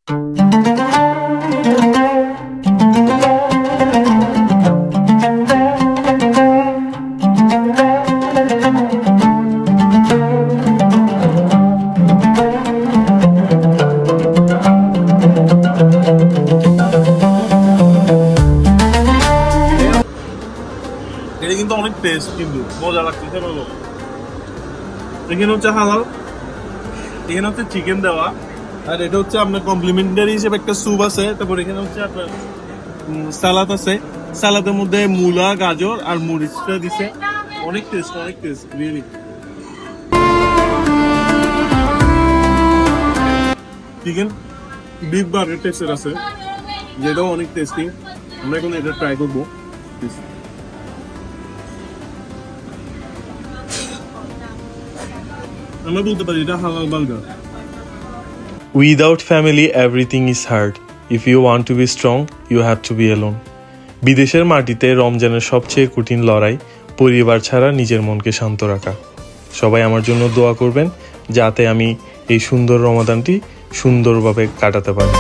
এটা কিন্তু অনেক টেস্ট, কিন্তু মজা লাগতেছে ভালো। এখানে হচ্ছে হালাল, এখানে হচ্ছে চিকেন দেওয়া, আর এটা হচ্ছে আপনার কমপ্লিমেন্টারি হিসেবে একটা স্যুপ আছে। তারপর এখানে হচ্ছে আপনার সালাদ আছে, সালাদের মধ্যে মূলা, গাজর আর মরিচটা দিছে। অনেক test really. Chicken beef burger টেস্টের আছে, যেটাও অনেক টেস্টি। আমরা এখন এটা ট্রাই করবো। আমরা বলতে পারি এটা হালাল burger. Without family, everything is hard. If you want to be strong, you have to be alone. বিদেশের মাটিতে রমজানের সবচেয়ে কঠিন লড়াই পরিবার ছাড়া নিজের মনকে শান্ত রাখা। সবাই আমার জন্য দোয়া করবেন যাতে আমি এই সুন্দর রমাদানটি সুন্দরভাবে কাটাতে পারি।